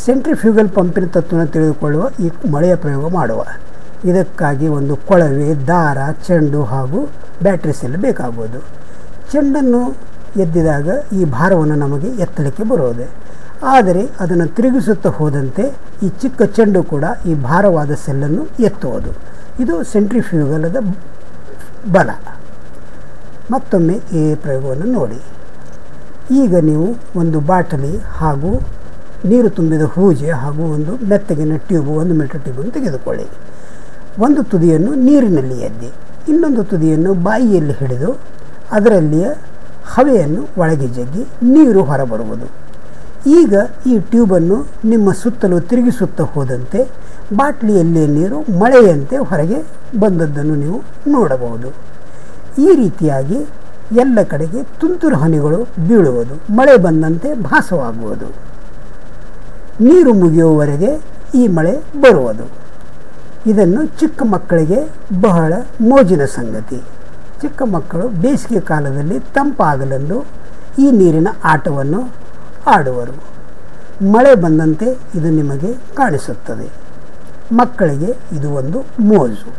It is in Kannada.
ಸೆಂಟ್ರಿಫ್ಯೂಗಲ್ ಪಂಪಿನ ತತ್ವವನ್ನು ತಿಳಿದುಕೊಳ್ಳುವ ಈ ಮಳೆಯ ಪ್ರಯೋಗ ಮಾಡುವ. ಇದಕ್ಕಾಗಿ ಒಂದು ಕೊಳವೆ, ದಾರ, ಚೆಂಡು ಹಾಗೂ ಬ್ಯಾಟ್ರಿ ಸೆಲ್ ಬೇಕಾಗುವುದು. ಚೆಂಡನ್ನು ಎದ್ದಿದಾಗ ಈ ಭಾರವನ್ನು ನಮಗೆ ಎತ್ತಲಿಕ್ಕೆ ಬರುವುದು. ಆದರೆ ಅದನ್ನು ತಿರುಗಿಸುತ್ತಾ ಹೋದಂತೆ ಈ ಚಿಕ್ಕ ಚೆಂಡು ಕೂಡ ಈ ಭಾರವಾದ ಸೆಲ್ಲನ್ನು ಎತ್ತುವುದು. ಇದು ಸೆಂಟ್ರಿಫ್ಯೂಗಲದ ಬಲ. ಮತ್ತೊಮ್ಮೆ ಈ ಪ್ರಯೋಗವನ್ನು ನೋಡಿ. ಈಗ ನೀವು ಒಂದು ಬಾಟಲಿ ಹಾಗೂ ನೀರು ತುಂಬಿದ ಹೂಜೆ ಹಾಗೂ ಒಂದು ಮೆತ್ತಗಿನ ಟ್ಯೂಬ್, 1 ಮೀಟರ್ ಟ್ಯೂಬನ್ನು ತೆಗೆದುಕೊಳ್ಳಿ. ಒಂದು ತುದಿಯನ್ನು ನೀರಿನಲ್ಲಿ ಎದ್ದಿ, ಇನ್ನೊಂದು ತುದಿಯನ್ನು ಬಾಯಿಯಲ್ಲಿ ಹಿಡಿದು ಅದರಲ್ಲಿಯ ಹವೆಯನ್ನು ಒಳಗೆ ಜಗ್ಗಿ ನೀರು ಹೊರಬರುವುದು. ಈಗ ಈ ಟ್ಯೂಬನ್ನು ನಿಮ್ಮ ಸುತ್ತಲೂ ತಿರುಗಿಸುತ್ತಾ ಹೋದಂತೆ ಬಾಟ್ಲಿಯಲ್ಲಿಯ ನೀರು ಮಳೆಯಂತೆ ಹೊರಗೆ ಬಂದದ್ದನ್ನು ನೀವು ನೋಡಬಹುದು. ಈ ರೀತಿಯಾಗಿ ಎಲ್ಲ ಕಡೆಗೆ ತುಂತುರು ಹನಿಗಳು ಬೀಳುವುದು, ಮಳೆ ಬಂದಂತೆ ಭಾಸವಾಗುವುದು. ನೀರು ಮುಗಿಯುವವರೆಗೆ ಈ ಮಳೆ ಬರುವುದು. ಇದನ್ನು ಚಿಕ್ಕ ಮಕ್ಕಳಿಗೆ ಬಹಳ ಮೋಜಿನ ಸಂಗತಿ. ಚಿಕ್ಕ ಮಕ್ಕಳು ಬೇಸಿಗೆ ಕಾಲದಲ್ಲಿ ತಂಪಾಗಲೆಂದು ಈ ನೀರಿನ ಆಟವನ್ನು ಆಡುವರು. ಮಳೆ ಬಂದಂತೆ ಇದು ನಿಮಗೆ ಕಾಣಿಸುತ್ತದೆ. ಮಕ್ಕಳಿಗೆ ಇದು ಒಂದು ಮೋಜು.